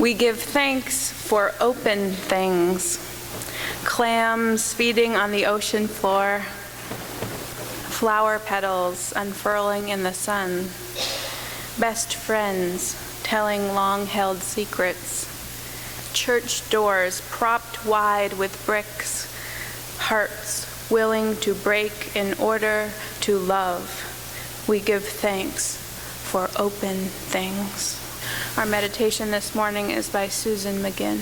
We give thanks for open things, clams feeding on the ocean floor, flower petals unfurling in the sun, best friends telling long-held secrets, church doors propped wide with bricks, hearts willing to break in order to love. We give thanks for open things. Our meditation this morning is by Susan McGinn.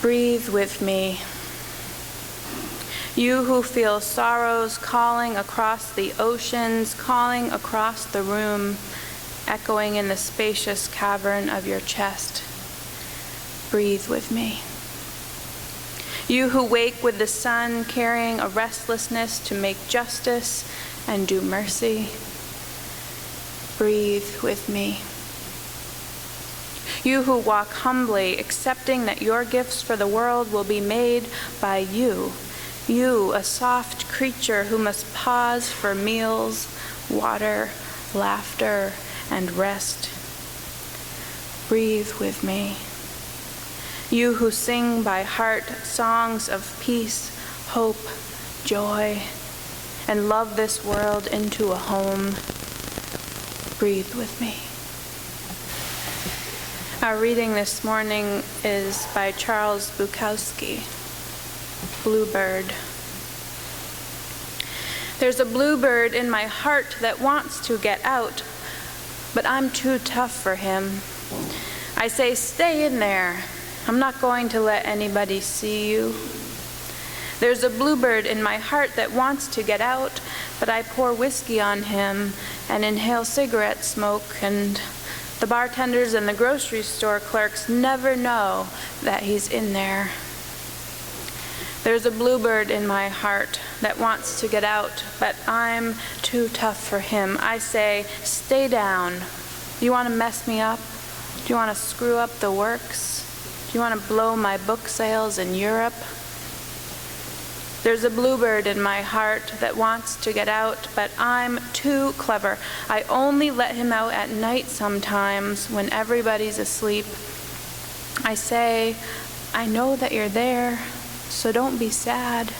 Breathe with me. You who feel sorrows calling across the oceans, calling across the room, echoing in the spacious cavern of your chest. Breathe with me. You who wake with the sun, carrying a restlessness to make justice and do mercy. Breathe with me. You who walk humbly, accepting that your gifts for the world will be made by you. You, a soft creature who must pause for meals, water, laughter, and rest. Breathe with me. You who sing by heart songs of peace, hope, joy, and love this world into a home. Breathe with me. Our reading this morning is by Charles Bukowski, Bluebird. There's a bluebird in my heart that wants to get out, but I'm too tough for him. I say, stay in there. I'm not going to let anybody see you. There's a bluebird in my heart that wants to get out, but I pour whiskey on him and inhale cigarette smoke, and the bartenders and the grocery store clerks never know that he's in there. There's a bluebird in my heart that wants to get out, but I'm too tough for him. I say, stay down. Do you want to mess me up? Do you want to screw up the works? Do you want to blow my book sales in Europe? There's a bluebird in my heart that wants to get out, but I'm too clever. I only let him out at night sometimes when everybody's asleep. I say, I know that you're there, so don't be sad.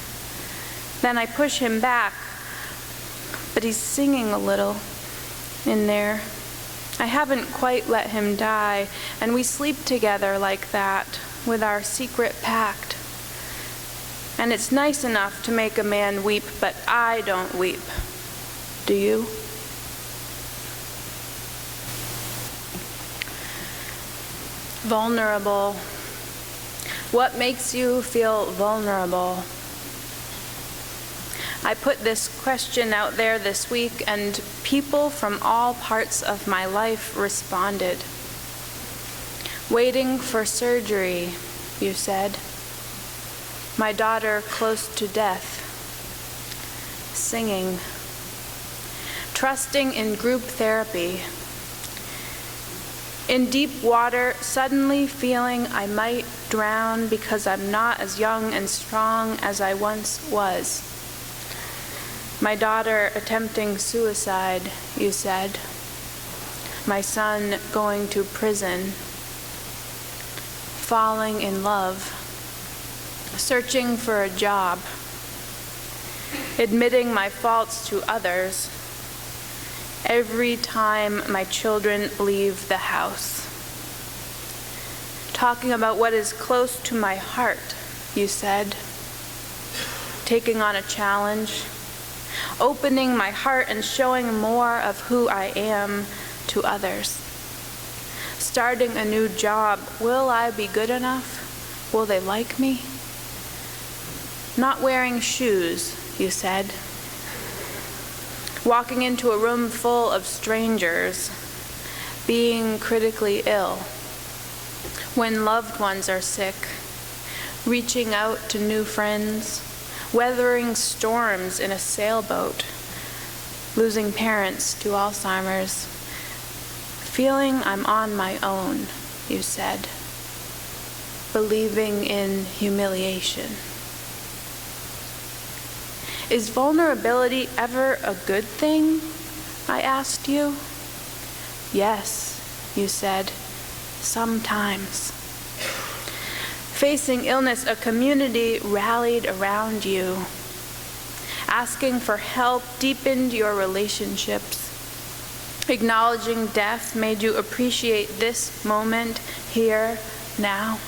Then I push him back, but he's singing a little in there. I haven't quite let him die, and we sleep together like that, with our secret pact. And it's nice enough to make a man weep, but I don't weep. Do you? Vulnerable. What makes you feel vulnerable? I put this question out there this week, and people from all parts of my life responded. Waiting for surgery, you said. My daughter close to death. Singing. Trusting in group therapy. In deep water, suddenly feeling I might drown because I'm not as young and strong as I once was. My daughter attempting suicide, you said. My son going to prison. Falling in love. Searching for a job. Admitting my faults to others. Every time my children leave the house. Talking about what is close to my heart, you said. Taking on a challenge. Opening my heart and showing more of who I am to others. Starting a new job. Will I be good enough? Will they like me? Not wearing shoes, you said. Walking into a room full of strangers. Being critically ill. When loved ones are sick. Reaching out to new friends. Weathering storms in a sailboat. Losing parents to Alzheimer's. Feeling I'm on my own, you said. Believing in humiliation. Is vulnerability ever a good thing? I asked you. Yes, you said, sometimes. Facing illness, a community rallied around you. Asking for help deepened your relationships. Acknowledging death made you appreciate this moment, here, now.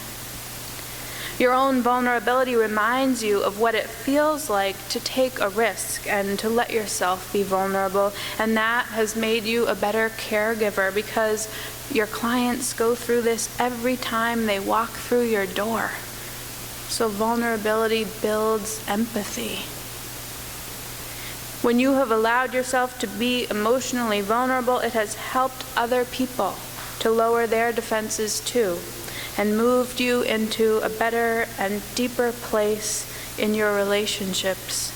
Your own vulnerability reminds you of what it feels like to take a risk and to let yourself be vulnerable, and that has made you a better caregiver because your clients go through this every time they walk through your door. So vulnerability builds empathy. When you have allowed yourself to be emotionally vulnerable, it has helped other people to lower their defenses too, and moved you into a better and deeper place in your relationships.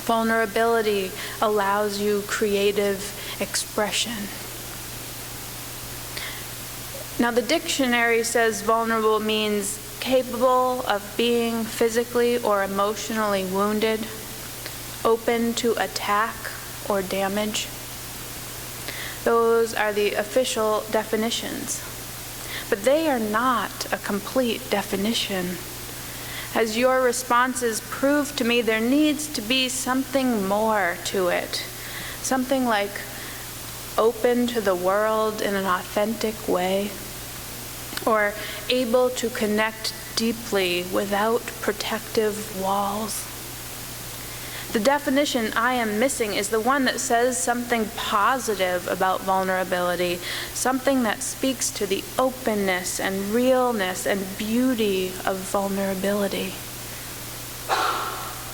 Vulnerability allows you creative expression. Now, the dictionary says vulnerable means capable of being physically or emotionally wounded, open to attack or damage. Those are the official definitions. But they are not a complete definition. As your responses prove to me, there needs to be something more to it. Something like open to the world in an authentic way, or able to connect deeply without protective walls. The definition I am missing is the one that says something positive about vulnerability, something that speaks to the openness and realness and beauty of vulnerability.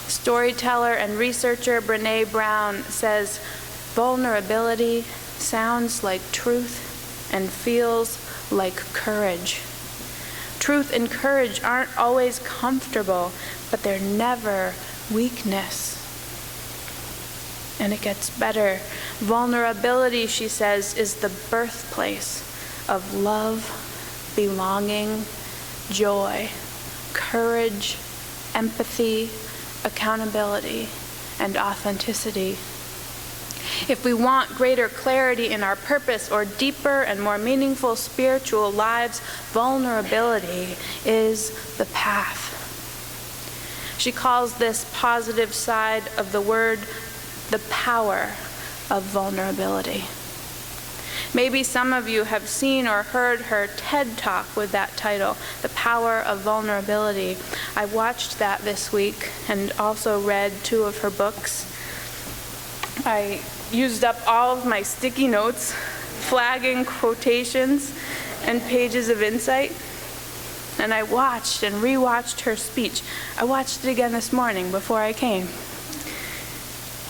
Storyteller and researcher Brené Brown says, vulnerability sounds like truth and feels like courage. Truth and courage aren't always comfortable, but they're never weakness. And it gets better. Vulnerability, she says, is the birthplace of love, belonging, joy, courage, empathy, accountability, and authenticity. If we want greater clarity in our purpose or deeper and more meaningful spiritual lives, vulnerability is the path. She calls this positive side of the word the power of vulnerability. Maybe some of you have seen or heard her TED Talk with that title, The Power of Vulnerability. I watched that this week and also read 2 of her books. I used up all of my sticky notes, flagging quotations and pages of insight, and I watched and rewatched her speech. I watched it again this morning before I came.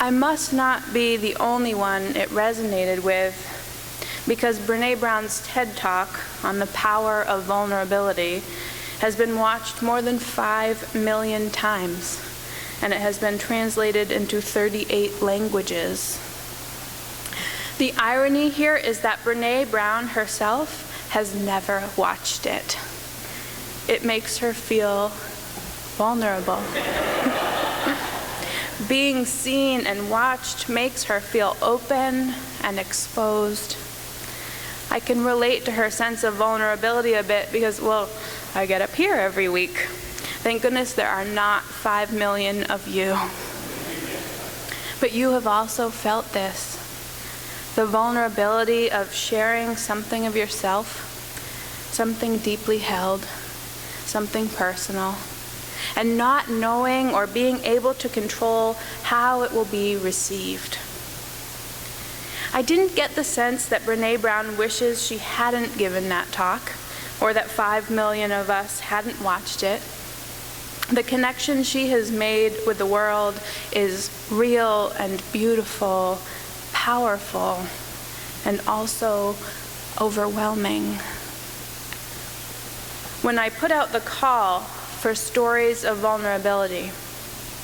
I must not be the only one it resonated with, because Brené Brown's TED Talk on the power of vulnerability has been watched more than 5 million times, and it has been translated into 38 languages. The irony here is that Brené Brown herself has never watched it. It makes her feel vulnerable. Being seen and watched makes her feel open and exposed. I can relate to her sense of vulnerability a bit because, well, I get up here every week. Thank goodness there are not 5 million of you. But you have also felt this. The vulnerability of sharing something of yourself, something deeply held, something personal, and not knowing or being able to control how it will be received. I didn't get the sense that Brené Brown wishes she hadn't given that talk, or that 5 million of us hadn't watched it. The connection she has made with the world is real and beautiful, powerful, and also overwhelming. When I put out the call for stories of vulnerability,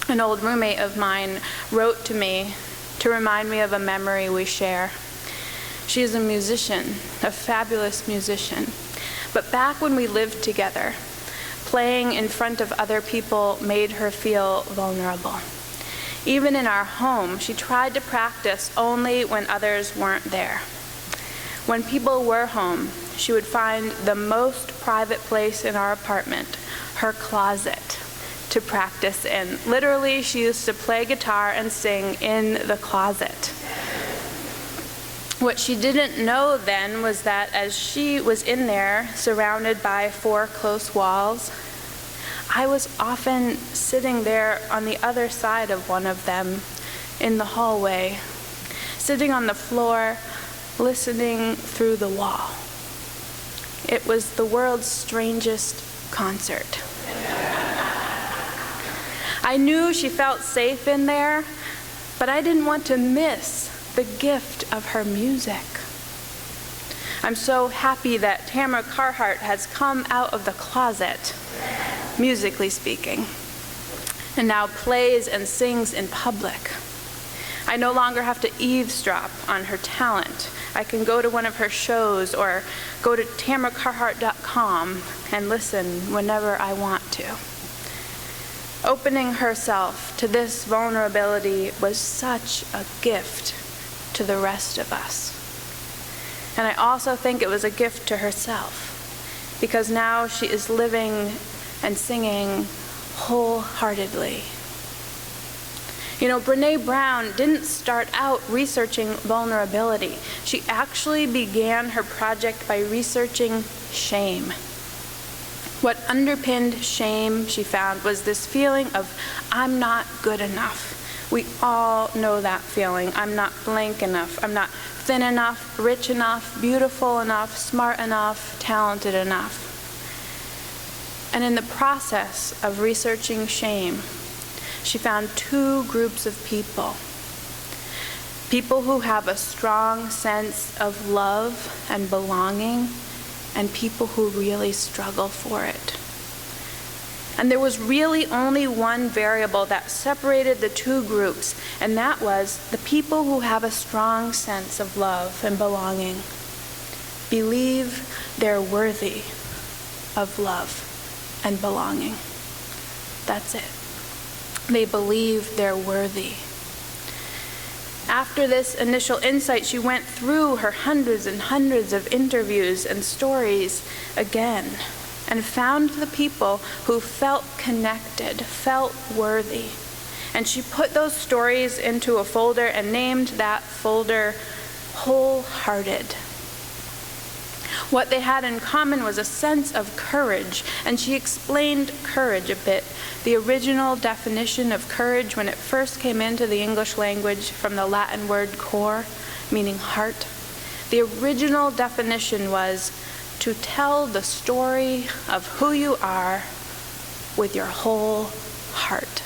an old roommate of mine wrote to me to remind me of a memory we share. She is a musician, a fabulous musician. But back when we lived together, playing in front of other people made her feel vulnerable. Even in our home, she tried to practice only when others weren't there. When people were home, she would find the most private place in our apartment, her closet, to practice in. Literally, she used to play guitar and sing in the closet. What she didn't know then was that as she was in there, surrounded by 4 close walls, I was often sitting there on the other side of one of them in the hallway, sitting on the floor, listening through the wall. It was the world's strangest concert. I knew she felt safe in there, but I didn't want to miss the gift of her music. I'm so happy that Tamara Carhart has come out of the closet, musically speaking, and now plays and sings in public. I no longer have to eavesdrop on her talent. I can go to one of her shows or go to tamaracarhart.com and listen whenever I want to. Opening herself to this vulnerability was such a gift to the rest of us. And I also think it was a gift to herself, because now she is living and singing wholeheartedly. You know, Brené Brown didn't start out researching vulnerability. She actually began her project by researching shame. What underpinned shame, she found, was this feeling of, I'm not good enough. We all know that feeling. I'm not blank enough. I'm not thin enough, rich enough, beautiful enough, smart enough, talented enough. And in the process of researching shame, she found 2 groups of people. People who have a strong sense of love and belonging, and people who really struggle for it. And there was really only one variable that separated the 2 groups, and that was the people who have a strong sense of love and belonging believe they're worthy of love and belonging. That's it. They believe they're worthy. After this initial insight, she went through her hundreds and hundreds of interviews and stories again and found the people who felt connected, felt worthy. And she put those stories into a folder and named that folder Wholehearted. What they had in common was a sense of courage, and she explained courage a bit. The original definition of courage, when it first came into the English language from the Latin word cor, meaning heart, the original definition was to tell the story of who you are with your whole heart.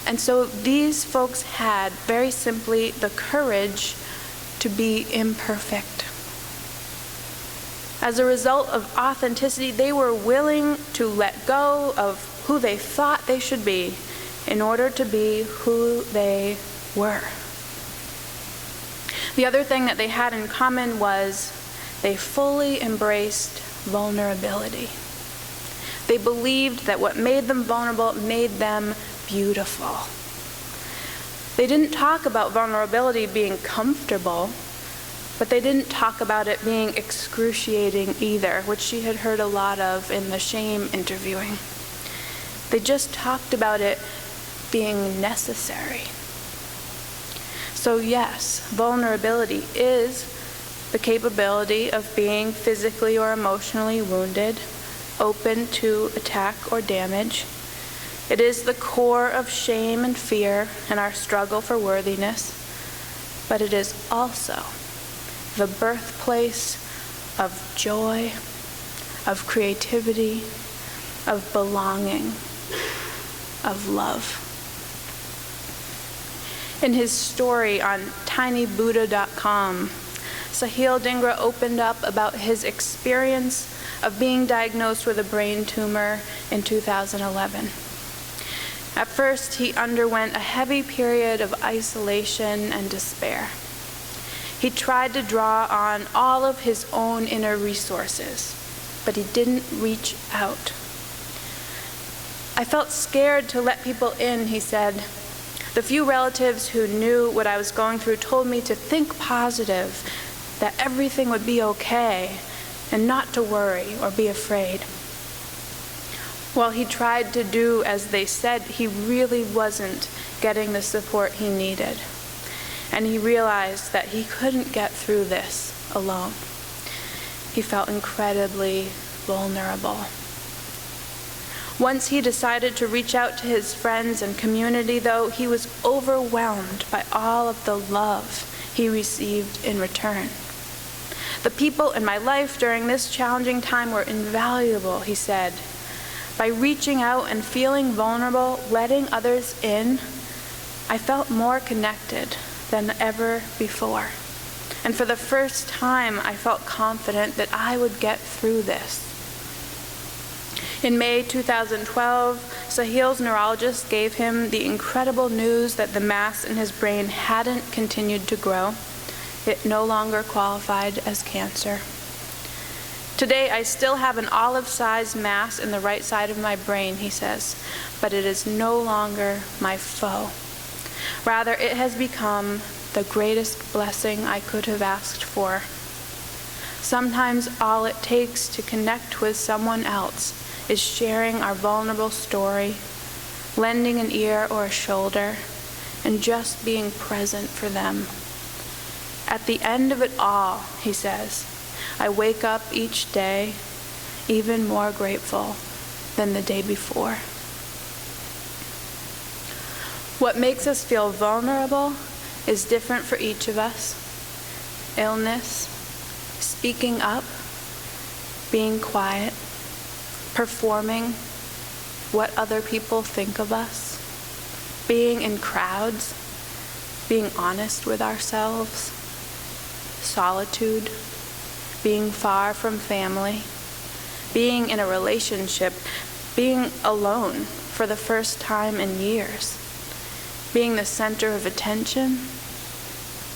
And so these folks had, very simply, the courage to be imperfect. As a result of authenticity, they were willing to let go of who they thought they should be in order to be who they were. The other thing that they had in common was they fully embraced vulnerability. They believed that what made them vulnerable made them beautiful. They didn't talk about vulnerability being comfortable, but they didn't talk about it being excruciating either, which she had heard a lot of in the shame interviewing. They just talked about it being necessary. So yes, vulnerability is the capability of being physically or emotionally wounded, open to attack or damage. It is the core of shame and fear and our struggle for worthiness, but it is also the birthplace of joy, of creativity, of belonging, of love. In his story on tinybuddha.com, Sahil Dhingra opened up about his experience of being diagnosed with a brain tumor in 2011. At first, he underwent a heavy period of isolation and despair. He tried to draw on all of his own inner resources, but he didn't reach out. I felt scared to let people in, he said. The few relatives who knew what I was going through told me to think positive, that everything would be okay and not to worry or be afraid. While he tried to do as they said, he really wasn't getting the support he needed. And he realized that he couldn't get through this alone. He felt incredibly vulnerable. Once he decided to reach out to his friends and community, though, he was overwhelmed by all of the love he received in return. The people in my life during this challenging time were invaluable, he said. By reaching out and feeling vulnerable, letting others in, I felt more connected than ever before. And for the first time, I felt confident that I would get through this. In May 2012, Sahil's neurologist gave him the incredible news that the mass in his brain hadn't continued to grow. It no longer qualified as cancer. Today, I still have an olive-sized mass in the right side of my brain, he says, but it is no longer my foe. Rather, it has become the greatest blessing I could have asked for. Sometimes all it takes to connect with someone else is sharing our vulnerable story, lending an ear or a shoulder, and just being present for them. At the end of it all, he says, I wake up each day even more grateful than the day before. What makes us feel vulnerable is different for each of us. Illness, speaking up, being quiet, performing what other people think of us, being in crowds, being honest with ourselves, solitude, being far from family, being in a relationship, being alone for the first time in years, being the center of attention,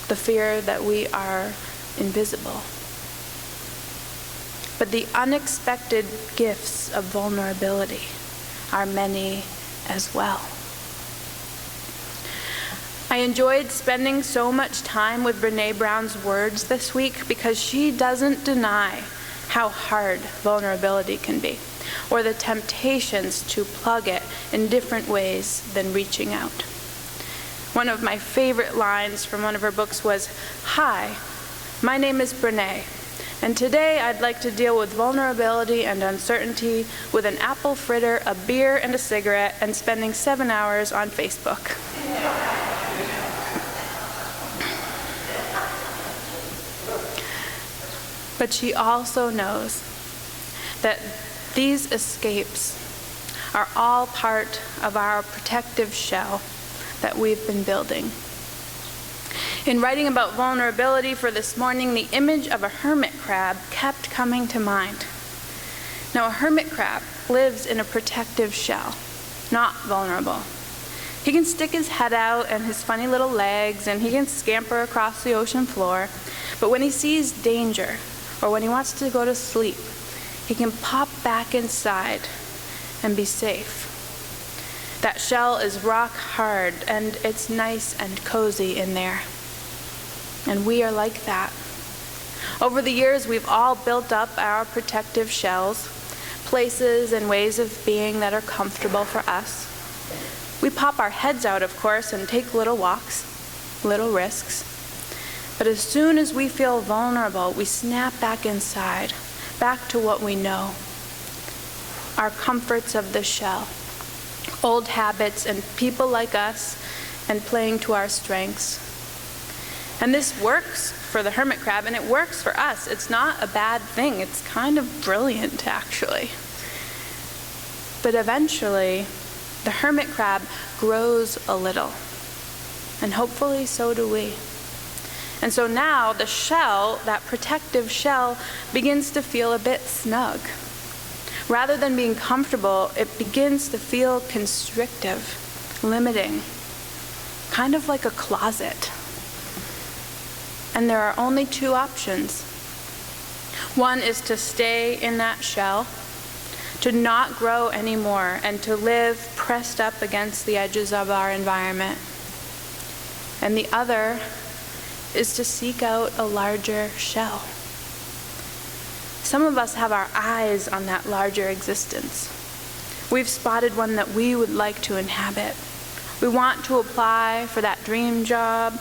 the fear that we are invisible. But the unexpected gifts of vulnerability are many as well. I enjoyed spending so much time with Brené Brown's words this week because she doesn't deny how hard vulnerability can be, or the temptations to plug it in different ways than reaching out. One of my favorite lines from one of her books was, "Hi, my name is Brené, and today I'd like to deal with vulnerability and uncertainty with an apple fritter, a beer, and a cigarette, and spending 7 hours on Facebook." But she also knows that these escapes are all part of our protective shell that we've been building. In writing about vulnerability for this morning, the image of a hermit crab kept coming to mind. Now, a hermit crab lives in a protective shell, not vulnerable. He can stick his head out and his funny little legs, and he can scamper across the ocean floor. But when he sees danger, or when he wants to go to sleep, he can pop back inside and be safe. That shell is rock hard, and it's nice and cozy in there. And we are like that. Over the years, we've all built up our protective shells, places and ways of being that are comfortable for us. We pop our heads out, of course, and take little walks, little risks. But as soon as we feel vulnerable, we snap back inside, back to what we know. Our comforts of the shell, old habits and people like us, and playing to our strengths. And this works for the hermit crab, and it works for us. It's not a bad thing. It's kind of brilliant, actually. But eventually, the hermit crab grows a little, and hopefully so do we. And so now the shell, that protective shell, begins to feel a bit snug. Rather than being comfortable, it begins to feel constrictive, limiting, kind of like a closet. And there are only two options. One is to stay in that shell, to not grow anymore, and to live pressed up against the edges of our environment. And the other is to seek out a larger shell. Some of us have our eyes on that larger existence. We've spotted one that we would like to inhabit. We want to apply for that dream job.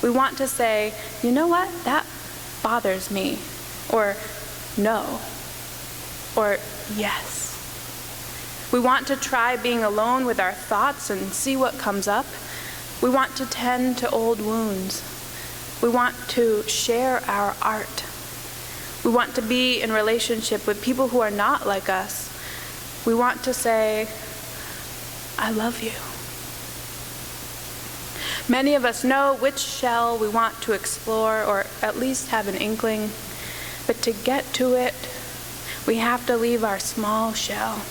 We want to say, you know what, that bothers me, or no, or yes. We want to try being alone with our thoughts and see what comes up. We want to tend to old wounds. We want to share our art. We want to be in relationship with people who are not like us. We want to say, I love you. Many of us know which shell we want to explore, or at least have an inkling. But to get to it, we have to leave our small shell.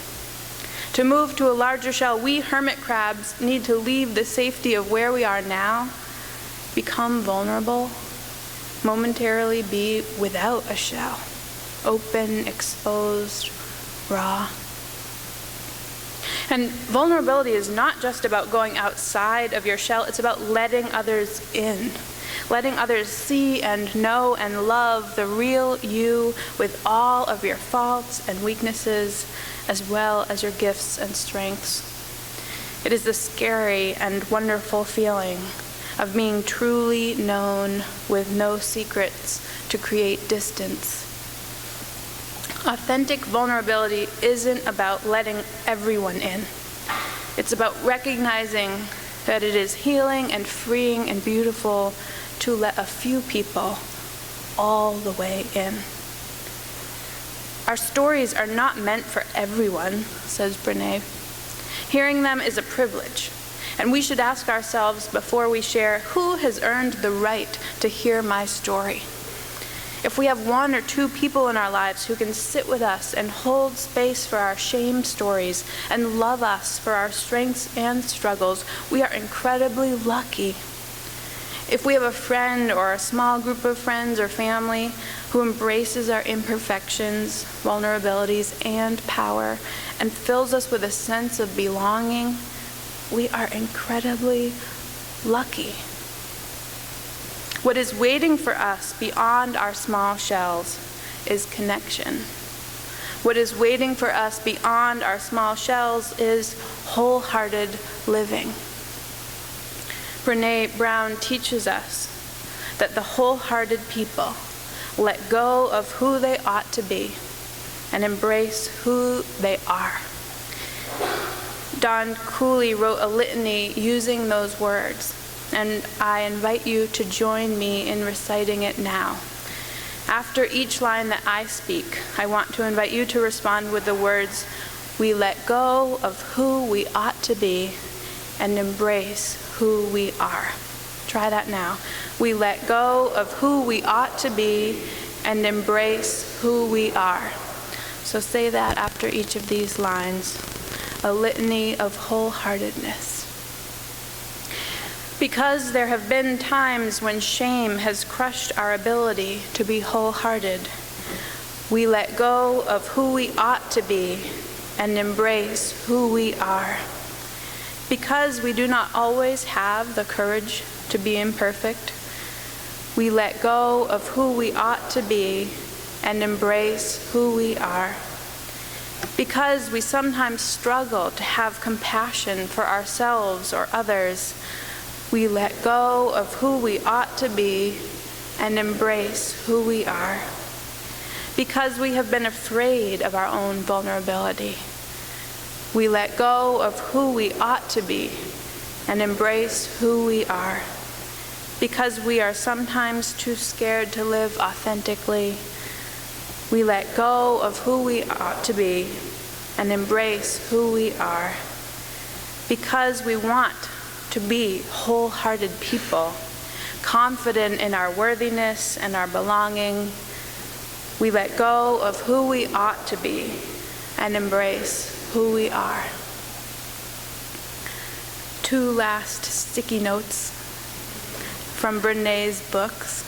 To move to a larger shell, we hermit crabs need to leave the safety of where we are now, become vulnerable, momentarily be without a shell, open, exposed, raw. And vulnerability is not just about going outside of your shell, it's about letting others in, letting others see and know and love the real you with all of your faults and weaknesses, as well as your gifts and strengths. It is the scary and wonderful feeling of being truly known with no secrets to create distance. Authentic vulnerability isn't about letting everyone in. It's about recognizing that it is healing and freeing and beautiful to let a few people all the way in. Our stories are not meant for everyone, says Brené. Hearing them is a privilege, and we should ask ourselves before we share, who has earned the right to hear my story? If we have one or two people in our lives who can sit with us and hold space for our shame stories and love us for our strengths and struggles, we are incredibly lucky. If we have a friend or a small group of friends or family who embraces our imperfections, vulnerabilities, and power, and fills us with a sense of belonging, we are incredibly lucky. What is waiting for us beyond our small shells is connection. What is waiting for us beyond our small shells is wholehearted living. Brené Brown teaches us that the wholehearted people let go of who they ought to be and embrace who they are. Don Cooley wrote a litany using those words, and I invite you to join me in reciting it now. After each line that I speak, I want to invite you to respond with the words, we let go of who we ought to be and embrace who we are. Try that now. We let go of who we ought to be and embrace who we are. So say that after each of these lines, a litany of wholeheartedness. Because there have been times when shame has crushed our ability to be wholehearted, we let go of who we ought to be and embrace who we are. Because we do not always have the courage to be imperfect, we let go of who we ought to be and embrace who we are. Because we sometimes struggle to have compassion for ourselves or others, we let go of who we ought to be and embrace who we are. Because we have been afraid of our own vulnerability, we let go of who we ought to be and embrace who we are. Because we are sometimes too scared to live authentically, we let go of who we ought to be and embrace who we are. Because we want to be wholehearted people, confident in our worthiness and our belonging, we let go of who we ought to be and embrace who we are. 2 last sticky notes from Brené's books.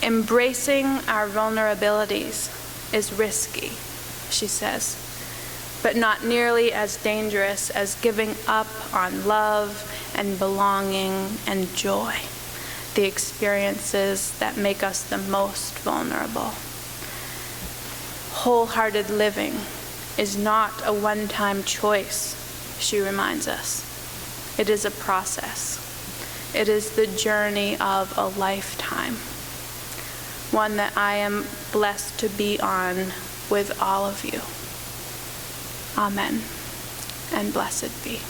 Embracing our vulnerabilities is risky, she says, but not nearly as dangerous as giving up on love and belonging and joy. the experiences that make us the most vulnerable. Wholehearted living is not a one-time choice, she reminds us. It is a process. It is the journey of a lifetime, one that I am blessed to be on with all of you. Amen, and blessed be.